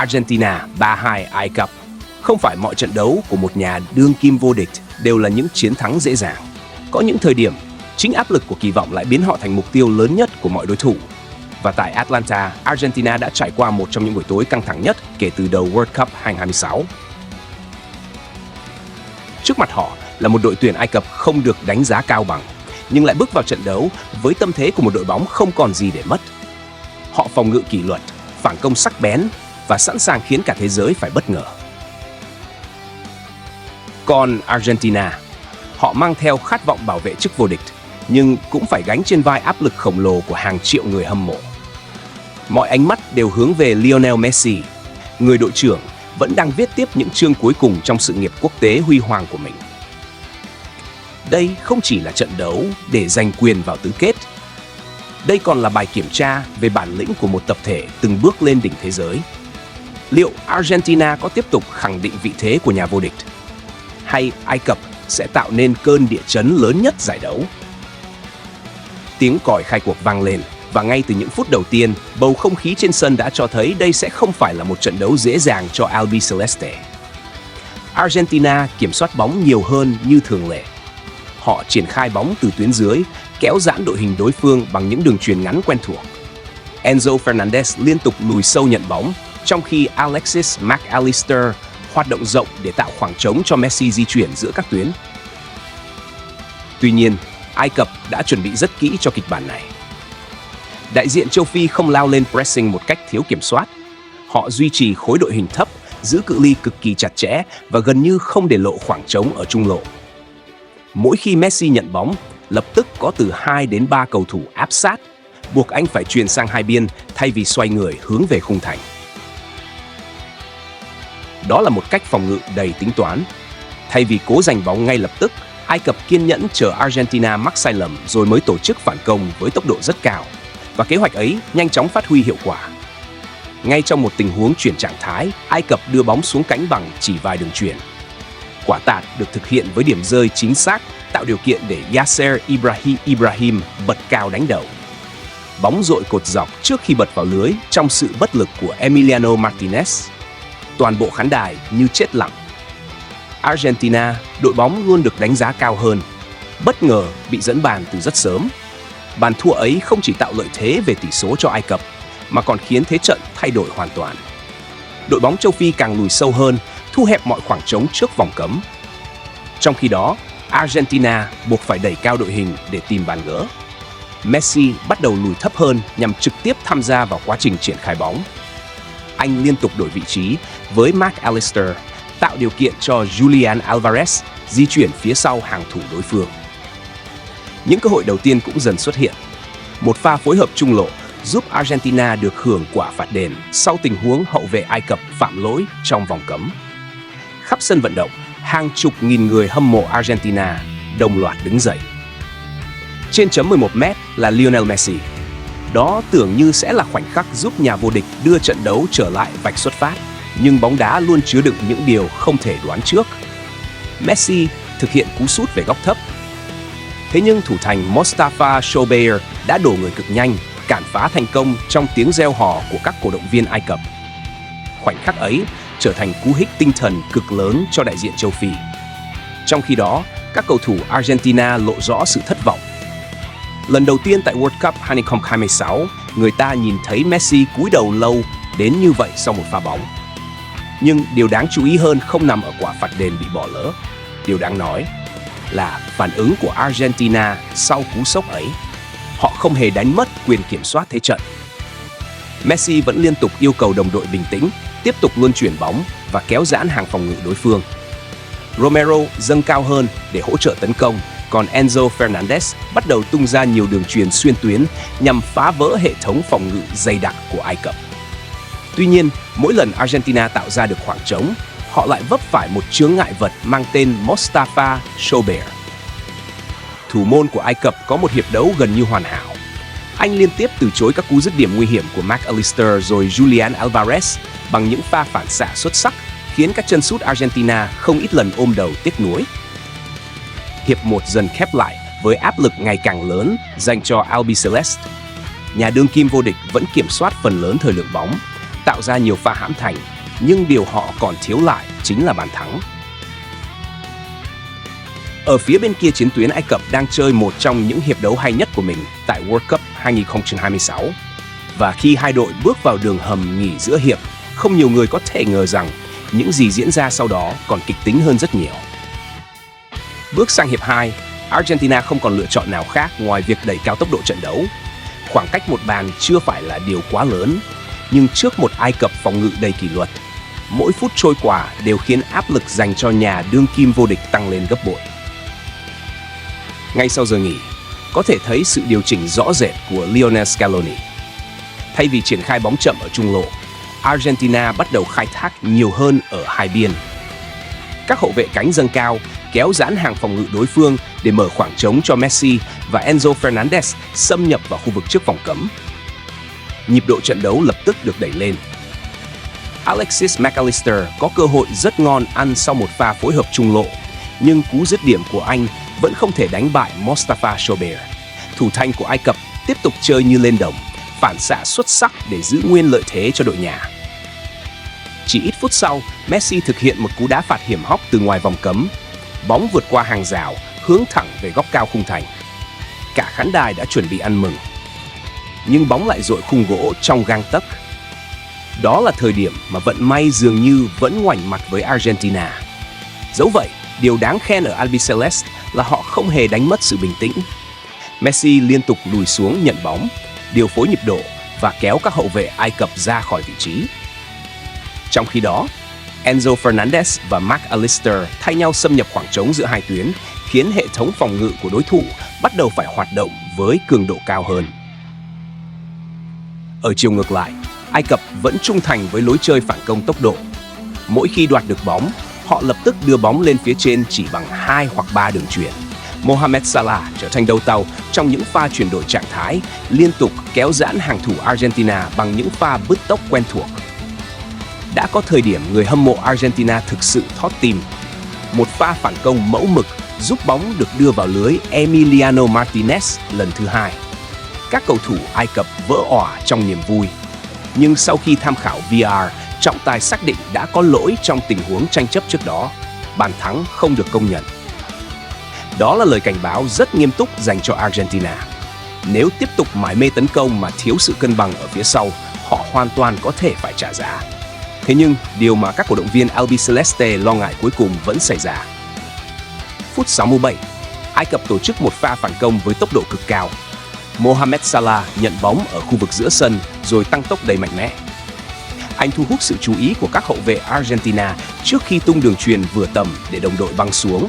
Argentina 3-2 Ai Cập. Không phải mọi trận đấu của một nhà đương kim vô địch đều là những chiến thắng dễ dàng. Có những thời điểm, chính áp lực của kỳ vọng lại biến họ thành mục tiêu lớn nhất của mọi đối thủ. Và tại Atlanta, Argentina đã trải qua một trong những buổi tối căng thẳng nhất kể từ đầu World Cup 2026. Trước mặt họ là một đội tuyển Ai Cập không được đánh giá cao bằng, nhưng lại bước vào trận đấu với tâm thế của một đội bóng không còn gì để mất. Họ phòng ngự kỷ luật, phản công sắc bén và sẵn sàng khiến cả thế giới phải bất ngờ. Còn Argentina, họ mang theo khát vọng bảo vệ chức vô địch, nhưng cũng phải gánh trên vai áp lực khổng lồ của hàng triệu người hâm mộ. Mọi ánh mắt đều hướng về Lionel Messi, người đội trưởng vẫn đang viết tiếp những chương cuối cùng trong sự nghiệp quốc tế huy hoàng của mình. Đây không chỉ là trận đấu để giành quyền vào tứ kết. Đây còn là bài kiểm tra về bản lĩnh của một tập thể từng bước lên đỉnh thế giới. Liệu Argentina có tiếp tục khẳng định vị thế của nhà vô địch? Hay Ai Cập sẽ tạo nên cơn địa chấn lớn nhất giải đấu? Tiếng còi khai cuộc vang lên và ngay từ những phút đầu tiên, bầu không khí trên sân đã cho thấy đây sẽ không phải là một trận đấu dễ dàng cho Albiceleste. Argentina kiểm soát bóng nhiều hơn như thường lệ. Họ triển khai bóng từ tuyến dưới, kéo giãn đội hình đối phương bằng những đường chuyền ngắn quen thuộc. Enzo Fernandez liên tục lùi sâu nhận bóng, trong khi Alexis Mac Allister hoạt động rộng để tạo khoảng trống cho Messi di chuyển giữa các tuyến. Tuy nhiên, Ai Cập đã chuẩn bị rất kỹ cho kịch bản này. Đại diện châu Phi không lao lên pressing một cách thiếu kiểm soát. Họ duy trì khối đội hình thấp, giữ cự ly cực kỳ chặt chẽ và gần như không để lộ khoảng trống ở trung lộ. Mỗi khi Messi nhận bóng, lập tức có từ 2 đến 3 cầu thủ áp sát, buộc anh phải chuyền sang hai biên thay vì xoay người hướng về khung thành. Đó là một cách phòng ngự đầy tính toán. Thay vì cố giành bóng ngay lập tức, Ai Cập kiên nhẫn chờ Argentina mắc sai lầm rồi mới tổ chức phản công với tốc độ rất cao. Và kế hoạch ấy nhanh chóng phát huy hiệu quả. Ngay trong một tình huống chuyển trạng thái, Ai Cập đưa bóng xuống cánh bằng chỉ vài đường chuyền. Quả tạt được thực hiện với điểm rơi chính xác, tạo điều kiện để Yasser Ibrahim bật cao đánh đầu. Bóng dội cột dọc trước khi bật vào lưới trong sự bất lực của Emiliano Martinez. Toàn bộ khán đài như chết lặng. Argentina, đội bóng luôn được đánh giá cao hơn. Bất ngờ bị dẫn bàn từ rất sớm. Bàn thua ấy không chỉ tạo lợi thế về tỷ số cho Ai Cập, mà còn khiến thế trận thay đổi hoàn toàn. Đội bóng châu Phi càng lùi sâu hơn, thu hẹp mọi khoảng trống trước vòng cấm. Trong khi đó, Argentina buộc phải đẩy cao đội hình để tìm bàn gỡ. Messi bắt đầu lùi thấp hơn nhằm trực tiếp tham gia vào quá trình triển khai bóng. Anh liên tục đổi vị trí với Mac Allister, tạo điều kiện cho Julian Alvarez di chuyển phía sau hàng thủ đối phương. Những cơ hội đầu tiên cũng dần xuất hiện. Một pha phối hợp trung lộ giúp Argentina được hưởng quả phạt đền sau tình huống hậu vệ Ai Cập phạm lỗi trong vòng cấm. Khắp sân vận động, hàng chục nghìn người hâm mộ Argentina đồng loạt đứng dậy. Trên chấm 11m là Lionel Messi. Đó tưởng như sẽ là khoảnh khắc giúp nhà vô địch đưa trận đấu trở lại vạch xuất phát, nhưng bóng đá luôn chứa đựng những điều không thể đoán trước. Messi thực hiện cú sút về góc thấp. Thế nhưng thủ thành Mostafa Shobeir đã đổ người cực nhanh, cản phá thành công trong tiếng reo hò của các cổ động viên Ai Cập. Khoảnh khắc ấy trở thành cú hích tinh thần cực lớn cho đại diện châu Phi. Trong khi đó, các cầu thủ Argentina lộ rõ sự thất vọng. Lần đầu tiên tại World Cup 2026, người ta nhìn thấy Messi cúi đầu lâu đến như vậy sau một pha bóng. Nhưng điều đáng chú ý hơn không nằm ở quả phạt đền bị bỏ lỡ. Điều đáng nói là phản ứng của Argentina sau cú sốc ấy. Họ không hề đánh mất quyền kiểm soát thế trận. Messi vẫn liên tục yêu cầu đồng đội bình tĩnh, tiếp tục luân chuyển bóng và kéo giãn hàng phòng ngự đối phương. Romero dâng cao hơn để hỗ trợ tấn công, còn Enzo Fernandez bắt đầu tung ra nhiều đường chuyền xuyên tuyến nhằm phá vỡ hệ thống phòng ngự dày đặc của Ai Cập. Tuy nhiên, mỗi lần Argentina tạo ra được khoảng trống, họ lại vấp phải một chướng ngại vật mang tên Mostafa Shobeir. Thủ môn của Ai Cập có một hiệp đấu gần như hoàn hảo. Anh liên tiếp từ chối các cú dứt điểm nguy hiểm của Mac Allister rồi Julian Alvarez bằng những pha phản xạ xuất sắc, khiến các chân sút Argentina không ít lần ôm đầu tiếc nuối. Hiệp 1 dần khép lại với áp lực ngày càng lớn dành cho Albiceleste. Nhà đương kim vô địch vẫn kiểm soát phần lớn thời lượng bóng, tạo ra nhiều pha hãm thành nhưng điều họ còn thiếu lại chính là bàn thắng. Ở phía bên kia chiến tuyến, Ai Cập đang chơi một trong những hiệp đấu hay nhất của mình tại World Cup 2026. Và khi hai đội bước vào đường hầm nghỉ giữa hiệp, không nhiều người có thể ngờ rằng những gì diễn ra sau đó còn kịch tính hơn rất nhiều. Bước sang hiệp 2, Argentina không còn lựa chọn nào khác ngoài việc đẩy cao tốc độ trận đấu. Khoảng cách một bàn chưa phải là điều quá lớn, nhưng trước một Ai Cập phòng ngự đầy kỷ luật, mỗi phút trôi qua đều khiến áp lực dành cho nhà đương kim vô địch tăng lên gấp bội. Ngay sau giờ nghỉ, có thể thấy sự điều chỉnh rõ rệt của Lionel Scaloni. Thay vì triển khai bóng chậm ở trung lộ, Argentina bắt đầu khai thác nhiều hơn ở hai biên. Các hậu vệ cánh dâng cao, kéo giãn hàng phòng ngự đối phương để mở khoảng trống cho Messi và Enzo Fernandez xâm nhập vào khu vực trước vòng cấm. Nhịp độ trận đấu lập tức được đẩy lên. Alexis Mac Allister có cơ hội rất ngon ăn sau một pha phối hợp trung lộ, nhưng cú dứt điểm của anh vẫn không thể đánh bại Mostafa Shobeir. Thủ thành của Ai Cập tiếp tục chơi như lên đồng, phản xạ xuất sắc để giữ nguyên lợi thế cho đội nhà. Chỉ ít phút sau, Messi thực hiện một cú đá phạt hiểm hóc từ ngoài vòng cấm. Bóng vượt qua hàng rào, hướng thẳng về góc cao khung thành. Cả khán đài đã chuẩn bị ăn mừng. Nhưng bóng lại dội khung gỗ trong gang tấc. Đó là thời điểm mà vận may dường như vẫn ngoảnh mặt với Argentina. Dẫu vậy, điều đáng khen ở Albiceleste là họ không hề đánh mất sự bình tĩnh. Messi liên tục lùi xuống nhận bóng, điều phối nhịp độ và kéo các hậu vệ Ai Cập ra khỏi vị trí. Trong khi đó, Enzo Fernandez và Mac Allister thay nhau xâm nhập khoảng trống giữa hai tuyến, khiến hệ thống phòng ngự của đối thủ bắt đầu phải hoạt động với cường độ cao hơn. Ở chiều ngược lại, Ai Cập vẫn trung thành với lối chơi phản công tốc độ. Mỗi khi đoạt được bóng, họ lập tức đưa bóng lên phía trên chỉ bằng 2 hoặc 3 đường chuyền. Mohamed Salah trở thành đầu tàu trong những pha chuyển đổi trạng thái, liên tục kéo giãn hàng thủ Argentina bằng những pha bứt tốc quen thuộc. Đã có thời điểm người hâm mộ Argentina thực sự thót tim. Một pha phản công mẫu mực giúp bóng được đưa vào lưới Emiliano Martinez lần thứ hai. Các cầu thủ Ai Cập vỡ òa trong niềm vui. Nhưng sau khi tham khảo VAR, trọng tài xác định đã có lỗi trong tình huống tranh chấp trước đó. Bàn thắng không được công nhận. Đó là lời cảnh báo rất nghiêm túc dành cho Argentina. Nếu tiếp tục mải mê tấn công mà thiếu sự cân bằng ở phía sau, họ hoàn toàn có thể phải trả giá. Thế nhưng, điều mà các cổ động viên Albiceleste lo ngại cuối cùng vẫn xảy ra. Phút 67, Ai Cập tổ chức một pha phản công với tốc độ cực cao. Mohamed Salah nhận bóng ở khu vực giữa sân rồi tăng tốc đầy mạnh mẽ. Anh thu hút sự chú ý của các hậu vệ Argentina trước khi tung đường chuyền vừa tầm để đồng đội băng xuống.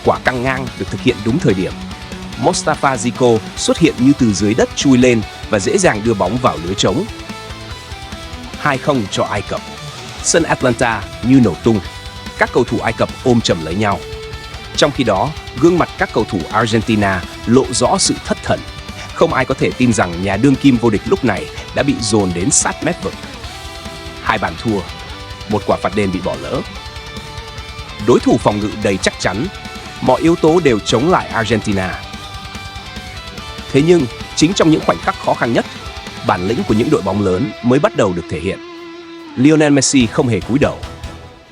Quả căng ngang được thực hiện đúng thời điểm. Mostafa Zico xuất hiện như từ dưới đất chui lên và dễ dàng đưa bóng vào lưới trống. 2-0 cho Ai Cập. Sân Atlanta như nổ tung. Các cầu thủ Ai Cập ôm chầm lấy nhau. Trong khi đó, gương mặt các cầu thủ Argentina lộ rõ sự thất thần. Không ai có thể tin rằng nhà đương kim vô địch lúc này đã bị dồn đến sát mép vực. 2 bàn thua, một quả phạt đền bị bỏ lỡ. Đối thủ phòng ngự đầy chắc chắn, mọi yếu tố đều chống lại Argentina. Thế nhưng, chính trong những khoảnh khắc khó khăn nhất, bản lĩnh của những đội bóng lớn mới bắt đầu được thể hiện. Lionel Messi không hề cúi đầu.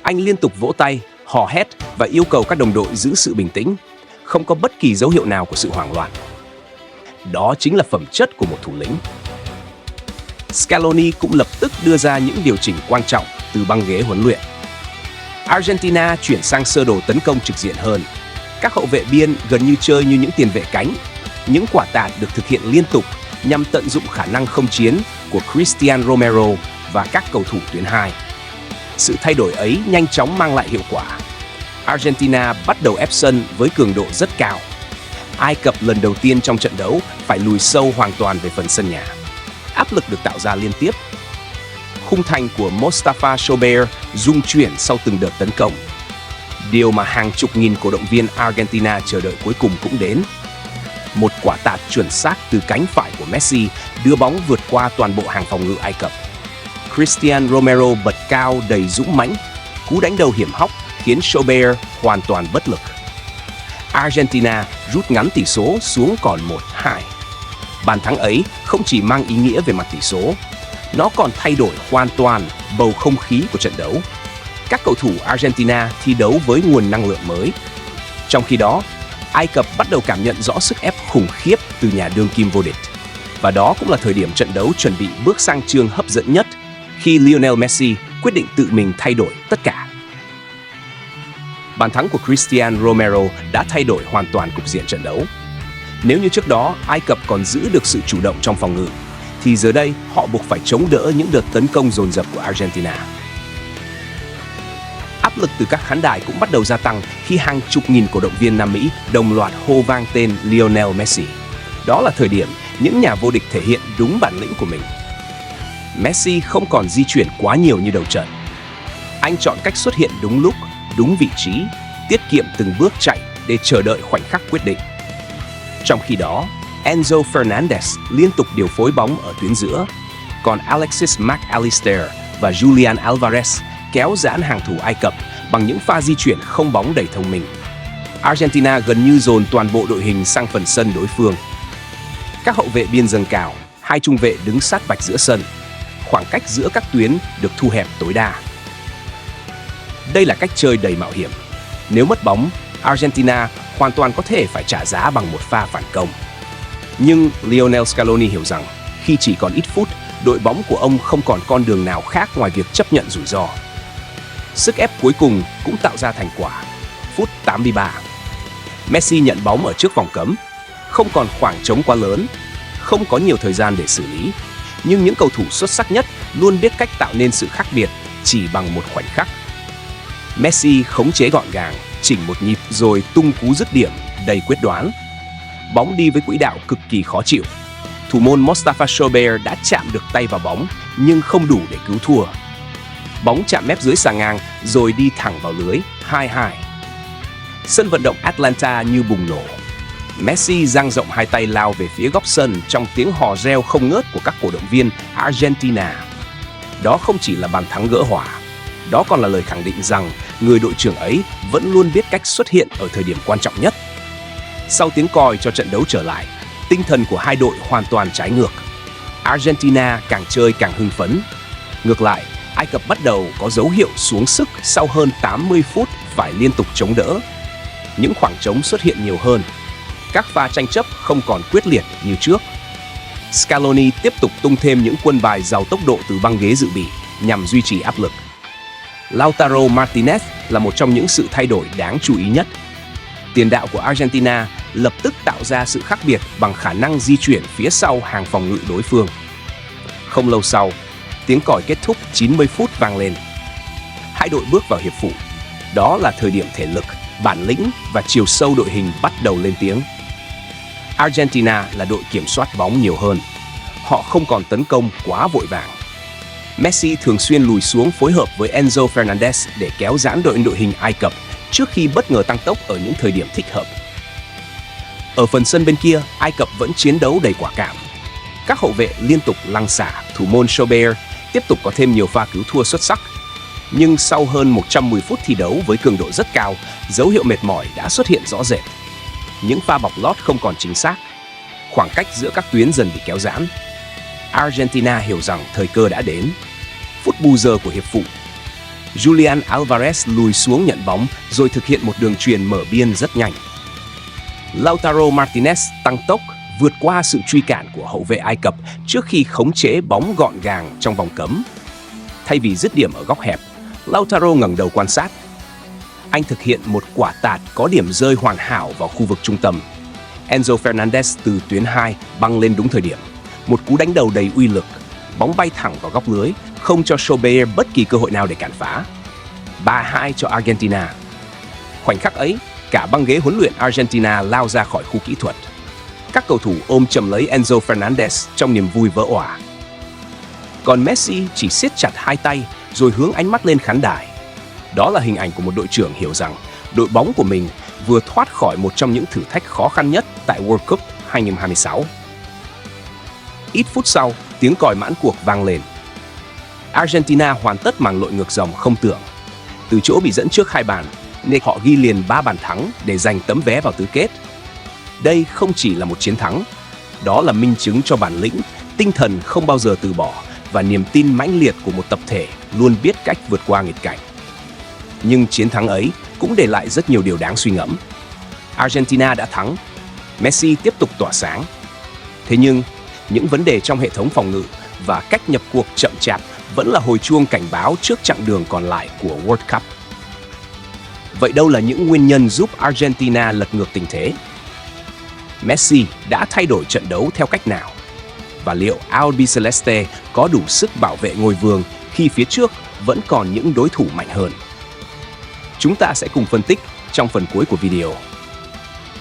Anh liên tục vỗ tay, hò hét và yêu cầu các đồng đội giữ sự bình tĩnh. Không có bất kỳ dấu hiệu nào của sự hoảng loạn. Đó chính là phẩm chất của một thủ lĩnh. Scaloni cũng lập tức đưa ra những điều chỉnh quan trọng từ băng ghế huấn luyện. Argentina chuyển sang sơ đồ tấn công trực diện hơn. Các hậu vệ biên gần như chơi như những tiền vệ cánh. Những quả tạt được thực hiện liên tục nhằm tận dụng khả năng không chiến của Cristian Romero và các cầu thủ tuyến 2. Sự thay đổi ấy nhanh chóng mang lại hiệu quả. Argentina bắt đầu ép sân với cường độ rất cao. Ai Cập lần đầu tiên trong trận đấu phải lùi sâu hoàn toàn về phần sân nhà. Áp lực được tạo ra liên tiếp. Khung thành của Mostafa Shobeir rung chuyển sau từng đợt tấn công. Điều mà hàng chục nghìn cổ động viên Argentina chờ đợi cuối cùng cũng đến. Một quả tạt chuẩn xác từ cánh phải của Messi đưa bóng vượt qua toàn bộ hàng phòng ngự Ai Cập. Cristian Romero bật cao đầy dũng mãnh. Cú đánh đầu hiểm hóc khiến Shobeir hoàn toàn bất lực. Argentina rút ngắn tỷ số xuống còn 1-2. Bàn thắng ấy không chỉ mang ý nghĩa về mặt tỷ số, Nó còn thay đổi hoàn toàn bầu không khí của trận đấu. Các cầu thủ Argentina thi đấu với nguồn năng lượng mới. Trong khi đó, Ai Cập bắt đầu cảm nhận rõ sức ép khủng khiếp từ nhà đương kim vô địch. Và đó cũng là thời điểm trận đấu chuẩn bị bước sang chương hấp dẫn nhất, khi Lionel Messi quyết định tự mình thay đổi tất cả. Bàn thắng của Cristiano Romero đã thay đổi hoàn toàn cục diện trận đấu. Nếu như trước đó Ai Cập còn giữ được sự chủ động trong phòng ngự, thì giờ đây họ buộc phải chống đỡ những đợt tấn công dồn dập của Argentina. Áp lực từ các khán đài cũng bắt đầu gia tăng khi hàng chục nghìn cổ động viên Nam Mỹ đồng loạt hô vang tên Lionel Messi. Đó là thời điểm những nhà vô địch thể hiện đúng bản lĩnh của mình. Messi không còn di chuyển quá nhiều như đầu trận. Anh chọn cách xuất hiện đúng lúc, đúng vị trí, tiết kiệm từng bước chạy để chờ đợi khoảnh khắc quyết định. Trong khi đó, Enzo Fernandez liên tục điều phối bóng ở tuyến giữa, còn Alexis Mac Allister và Julian Alvarez kéo giãn hàng thủ Ai Cập bằng những pha di chuyển không bóng đầy thông minh. Argentina gần như dồn toàn bộ đội hình sang phần sân đối phương. Các hậu vệ biên dâng cao, hai trung vệ đứng sát vạch giữa sân. Khoảng cách giữa các tuyến được thu hẹp tối đa. Đây là cách chơi đầy mạo hiểm. Nếu mất bóng, Argentina hoàn toàn có thể phải trả giá bằng một pha phản công. Nhưng Lionel Scaloni hiểu rằng khi chỉ còn ít phút, đội bóng của ông không còn con đường nào khác ngoài việc chấp nhận rủi ro. Sức ép cuối cùng cũng tạo ra thành quả. Phút 83. Messi nhận bóng ở trước vòng cấm. Không còn khoảng trống quá lớn, không có nhiều thời gian để xử lý. Nhưng những cầu thủ xuất sắc nhất luôn biết cách tạo nên sự khác biệt chỉ bằng một khoảnh khắc. Messi khống chế gọn gàng, chỉnh một nhịp rồi tung cú dứt điểm đầy quyết đoán. Bóng đi với quỹ đạo cực kỳ khó chịu. Thủ môn Mostafa Shobeir đã chạm được tay vào bóng nhưng không đủ để cứu thua. Bóng chạm mép dưới xà ngang rồi đi thẳng vào lưới 2-2. Sân vận động Atlanta như bùng nổ. Messi dang rộng hai tay lao về phía góc sân trong tiếng hò reo không ngớt của các cổ động viên Argentina. Đó không chỉ là bàn thắng gỡ hòa, đó còn là lời khẳng định rằng người đội trưởng ấy vẫn luôn biết cách xuất hiện ở thời điểm quan trọng nhất. Sau tiếng còi cho trận đấu trở lại, tinh thần của hai đội hoàn toàn trái ngược. Argentina càng chơi càng hưng phấn. Ngược lại, Ai Cập bắt đầu có dấu hiệu xuống sức sau hơn 80 phút phải liên tục chống đỡ. Những khoảng trống xuất hiện nhiều hơn. Các pha tranh chấp không còn quyết liệt như trước. Scaloni tiếp tục tung thêm những quân bài giàu tốc độ từ băng ghế dự bị nhằm duy trì áp lực. Lautaro Martinez là một trong những sự thay đổi đáng chú ý nhất. Tiền đạo của Argentina lập tức tạo ra sự khác biệt bằng khả năng di chuyển phía sau hàng phòng ngự đối phương. Không lâu sau, tiếng còi kết thúc 90 phút vang lên. Hai đội bước vào hiệp phụ. Đó là thời điểm thể lực, bản lĩnh và chiều sâu đội hình bắt đầu lên tiếng. Argentina là đội kiểm soát bóng nhiều hơn. Họ không còn tấn công quá vội vàng. Messi thường xuyên lùi xuống phối hợp với Enzo Fernandez để kéo giãn đội hình Ai Cập trước khi bất ngờ tăng tốc ở những thời điểm thích hợp. Ở phần sân bên kia, Ai Cập vẫn chiến đấu đầy quả cảm. Các hậu vệ liên tục lăng xả, thủ môn Shobeir tiếp tục có thêm nhiều pha cứu thua xuất sắc. Nhưng sau hơn 110 phút thi đấu với cường độ rất cao, dấu hiệu mệt mỏi đã xuất hiện rõ rệt. Những pha bọc lót không còn chính xác. Khoảng cách giữa các tuyến dần bị kéo giãn. Argentina hiểu rằng thời cơ đã đến. Phút bù giờ của hiệp phụ. Julian Alvarez lùi xuống nhận bóng rồi thực hiện một đường chuyền mở biên rất nhanh. Lautaro Martinez tăng tốc vượt qua sự truy cản của hậu vệ Ai Cập trước khi khống chế bóng gọn gàng trong vòng cấm. Thay vì dứt điểm ở góc hẹp, Lautaro ngẩng đầu quan sát. Anh thực hiện một quả tạt có điểm rơi hoàn hảo vào khu vực trung tâm. Enzo Fernandez từ tuyến 2 băng lên đúng thời điểm. Một cú đánh đầu đầy uy lực, bóng bay thẳng vào góc lưới, không cho Shobeir bất kỳ cơ hội nào để cản phá. 3-2 cho Argentina. Khoảnh khắc ấy, cả băng ghế huấn luyện Argentina lao ra khỏi khu kỹ thuật. Các cầu thủ ôm chầm lấy Enzo Fernandez trong niềm vui vỡ òa. Còn Messi chỉ siết chặt hai tay rồi hướng ánh mắt lên khán đài. Đó là hình ảnh của một đội trưởng hiểu rằng đội bóng của mình vừa thoát khỏi một trong những thử thách khó khăn nhất tại World Cup 2026. Ít phút sau, tiếng còi mãn cuộc vang lên. Argentina hoàn tất màn lội ngược dòng không tưởng. Từ chỗ bị dẫn trước 2 bàn, nên họ ghi liền 3 bàn thắng để giành tấm vé vào tứ kết. Đây không chỉ là một chiến thắng, đó là minh chứng cho bản lĩnh, tinh thần không bao giờ từ bỏ và niềm tin mãnh liệt của một tập thể luôn biết cách vượt qua nghịch cảnh. Nhưng chiến thắng ấy cũng để lại rất nhiều điều đáng suy ngẫm. Argentina đã thắng, Messi tiếp tục tỏa sáng. Thế nhưng, những vấn đề trong hệ thống phòng ngự và cách nhập cuộc chậm chạp vẫn là hồi chuông cảnh báo trước chặng đường còn lại của World Cup. Vậy đâu là những nguyên nhân giúp Argentina lật ngược tình thế? Messi đã thay đổi trận đấu theo cách nào? Và liệu Albiceleste có đủ sức bảo vệ ngôi vương khi phía trước vẫn còn những đối thủ mạnh hơn? Chúng ta sẽ cùng phân tích trong phần cuối của video.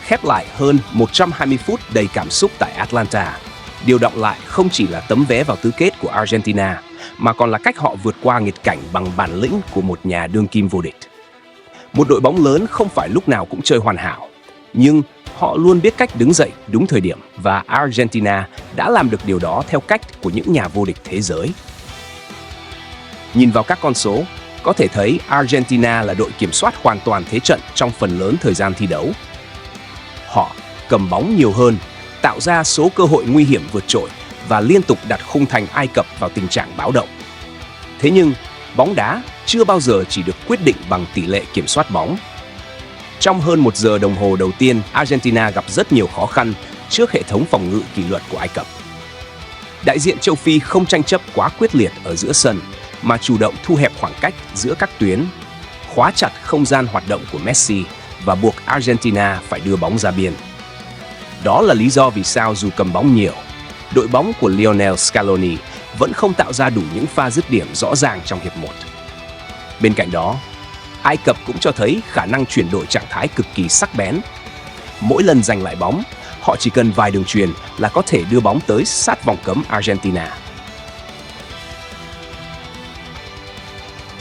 Khép lại hơn 120 phút đầy cảm xúc tại Atlanta, điều động lại không chỉ là tấm vé vào tứ kết của Argentina, mà còn là cách họ vượt qua nghịch cảnh bằng bản lĩnh của một nhà đương kim vô địch. Một đội bóng lớn không phải lúc nào cũng chơi hoàn hảo, nhưng họ luôn biết cách đứng dậy đúng thời điểm và Argentina đã làm được điều đó theo cách của những nhà vô địch thế giới. Nhìn vào các con số, có thể thấy Argentina là đội kiểm soát hoàn toàn thế trận trong phần lớn thời gian thi đấu. Họ cầm bóng nhiều hơn, tạo ra số cơ hội nguy hiểm vượt trội và liên tục đặt khung thành Ai Cập vào tình trạng báo động. Thế nhưng, bóng đá chưa bao giờ chỉ được quyết định bằng tỷ lệ kiểm soát bóng. Trong hơn 1 giờ đồng hồ đầu tiên, Argentina gặp rất nhiều khó khăn trước hệ thống phòng ngự kỷ luật của Ai Cập. Đại diện châu Phi không tranh chấp quá quyết liệt ở giữa sân, mà chủ động thu hẹp khoảng cách giữa các tuyến, khóa chặt không gian hoạt động của Messi và buộc Argentina phải đưa bóng ra biên. Đó là lý do vì sao dù cầm bóng nhiều, đội bóng của Lionel Scaloni vẫn không tạo ra đủ những pha dứt điểm rõ ràng trong hiệp 1. Bên cạnh đó, Ai Cập cũng cho thấy khả năng chuyển đổi trạng thái cực kỳ sắc bén. Mỗi lần giành lại bóng, họ chỉ cần vài đường chuyền là có thể đưa bóng tới sát vòng cấm Argentina.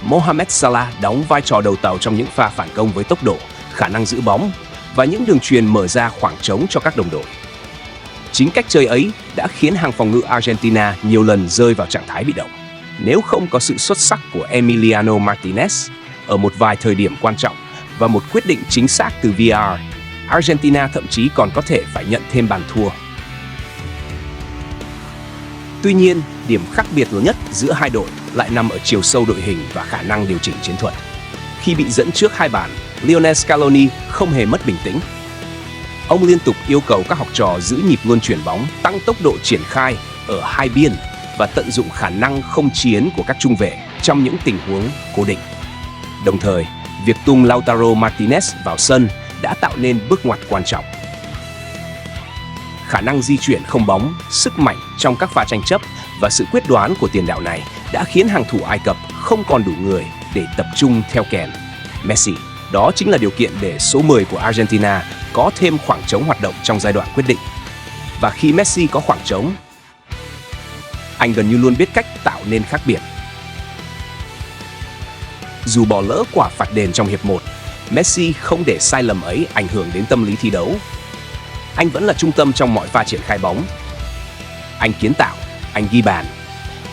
Mohamed Salah đóng vai trò đầu tàu trong những pha phản công với tốc độ, khả năng giữ bóng và những đường chuyền mở ra khoảng trống cho các đồng đội. Chính cách chơi ấy đã khiến hàng phòng ngự Argentina nhiều lần rơi vào trạng thái bị động. Nếu không có sự xuất sắc của Emiliano Martinez ở một vài thời điểm quan trọng và một quyết định chính xác từ VAR, Argentina thậm chí còn có thể phải nhận thêm bàn thua. Tuy nhiên, điểm khác biệt lớn nhất giữa hai đội lại nằm ở chiều sâu đội hình và khả năng điều chỉnh chiến thuật. Khi bị dẫn trước 2 bàn, Lionel Scaloni không hề mất bình tĩnh. Ông liên tục yêu cầu các học trò giữ nhịp luân chuyển bóng, tăng tốc độ triển khai ở hai biên và tận dụng khả năng không chiến của các trung vệ trong những tình huống cố định. Đồng thời, việc tung Lautaro Martinez vào sân đã tạo nên bước ngoặt quan trọng. Khả năng di chuyển không bóng, sức mạnh trong các pha tranh chấp và sự quyết đoán của tiền đạo này đã khiến hàng thủ Ai Cập không còn đủ người để tập trung theo kèn Messi. Đó chính là điều kiện để số 10 của Argentina có thêm khoảng trống hoạt động trong giai đoạn quyết định. Và khi Messi có khoảng trống, anh gần như luôn biết cách tạo nên khác biệt. Dù bỏ lỡ quả phạt đền trong hiệp 1, Messi không để sai lầm ấy ảnh hưởng đến tâm lý thi đấu. Anh vẫn là trung tâm trong mọi pha triển khai bóng. Anh kiến tạo, anh ghi bàn.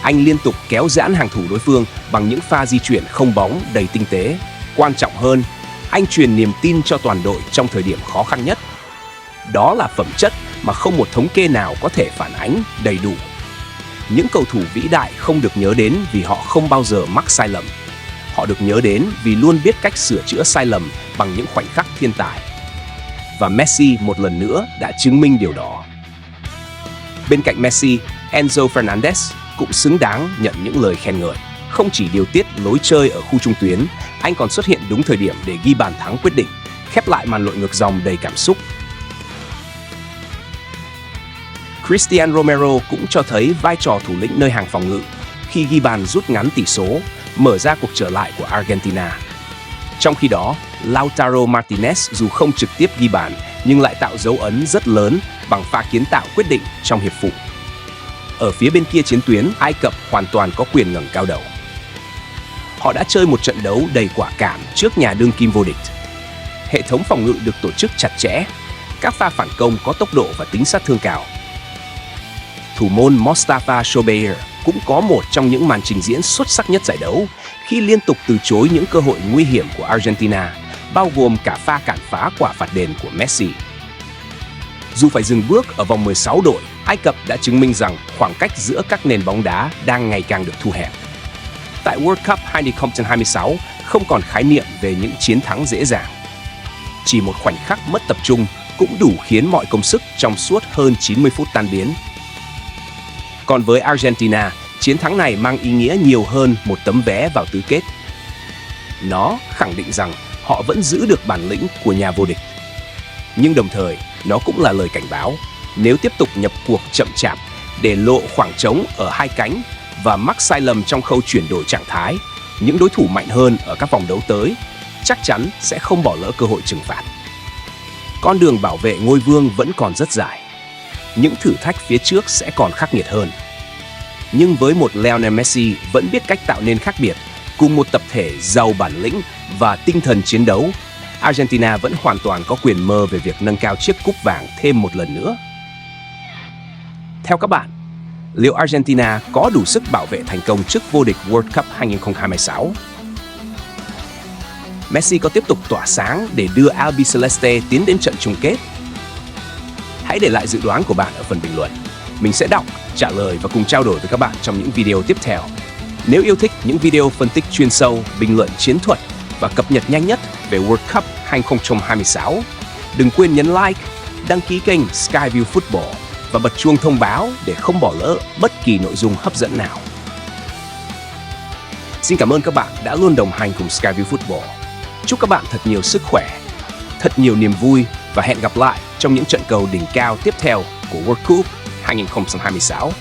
Anh liên tục kéo giãn hàng thủ đối phương bằng những pha di chuyển không bóng đầy tinh tế. Quan trọng hơn, anh truyền niềm tin cho toàn đội trong thời điểm khó khăn nhất. Đó là phẩm chất mà không một thống kê nào có thể phản ánh đầy đủ. Những cầu thủ vĩ đại không được nhớ đến vì họ không bao giờ mắc sai lầm. Họ được nhớ đến vì luôn biết cách sửa chữa sai lầm bằng những khoảnh khắc thiên tài. Và Messi một lần nữa đã chứng minh điều đó. Bên cạnh Messi, Enzo Fernandez cũng xứng đáng nhận những lời khen ngợi. Không chỉ điều tiết lối chơi ở khu trung tuyến, anh còn xuất hiện đúng thời điểm để ghi bàn thắng quyết định, khép lại màn lội ngược dòng đầy cảm xúc. Cristian Romero cũng cho thấy vai trò thủ lĩnh nơi hàng phòng ngự khi ghi bàn rút ngắn tỷ số, mở ra cuộc trở lại của Argentina. Trong khi đó, Lautaro Martinez dù không trực tiếp ghi bàn nhưng lại tạo dấu ấn rất lớn bằng pha kiến tạo quyết định trong hiệp phụ. Ở phía bên kia chiến tuyến, Ai Cập hoàn toàn có quyền ngẩng cao đầu. Họ đã chơi một trận đấu đầy quả cảm trước nhà đương kim vô địch. Hệ thống phòng ngự được tổ chức chặt chẽ, các pha phản công có tốc độ và tính sát thương cao. Thủ môn Mostafa Shobeir cũng có một trong những màn trình diễn xuất sắc nhất giải đấu khi liên tục từ chối những cơ hội nguy hiểm của Argentina, bao gồm cả pha cản phá quả phạt đền của Messi. Dù phải dừng bước ở vòng 16 đội, Ai Cập đã chứng minh rằng khoảng cách giữa các nền bóng đá đang ngày càng được thu hẹp. Tại World Cup 2026 không còn khái niệm về những chiến thắng dễ dàng. Chỉ một khoảnh khắc mất tập trung cũng đủ khiến mọi công sức trong suốt hơn 90 phút tan biến. Còn với Argentina, chiến thắng này mang ý nghĩa nhiều hơn một tấm vé vào tứ kết. Nó khẳng định rằng họ vẫn giữ được bản lĩnh của nhà vô địch. Nhưng đồng thời, nó cũng là lời cảnh báo, nếu tiếp tục nhập cuộc chậm chạp, để lộ khoảng trống ở hai cánh và mắc sai lầm trong khâu chuyển đổi trạng thái, những đối thủ mạnh hơn ở các vòng đấu tới chắc chắn sẽ không bỏ lỡ cơ hội trừng phạt. Con đường bảo vệ ngôi vương vẫn còn rất dài. Những thử thách phía trước sẽ còn khắc nghiệt hơn. Nhưng với một Lionel Messi vẫn biết cách tạo nên khác biệt, cùng một tập thể giàu bản lĩnh và tinh thần chiến đấu, Argentina vẫn hoàn toàn có quyền mơ về việc nâng cao chiếc cúp vàng thêm một lần nữa. Theo các bạn, liệu Argentina có đủ sức bảo vệ thành công chức vô địch World Cup 2026? Messi có tiếp tục tỏa sáng để đưa Albiceleste tiến đến trận chung kết? Hãy để lại dự đoán của bạn ở phần bình luận. Mình sẽ đọc, trả lời và cùng trao đổi với các bạn trong những video tiếp theo. Nếu yêu thích những video phân tích chuyên sâu, bình luận chiến thuật và cập nhật nhanh nhất về World Cup 2026, đừng quên nhấn like, đăng ký kênh Skyview Football và bật chuông thông báo để không bỏ lỡ bất kỳ nội dung hấp dẫn nào. Xin cảm ơn các bạn đã luôn đồng hành cùng Skyview Football. Chúc các bạn thật nhiều sức khỏe, thật nhiều niềm vui và hẹn gặp lại trong những trận cầu đỉnh cao tiếp theo của World Cup 2026.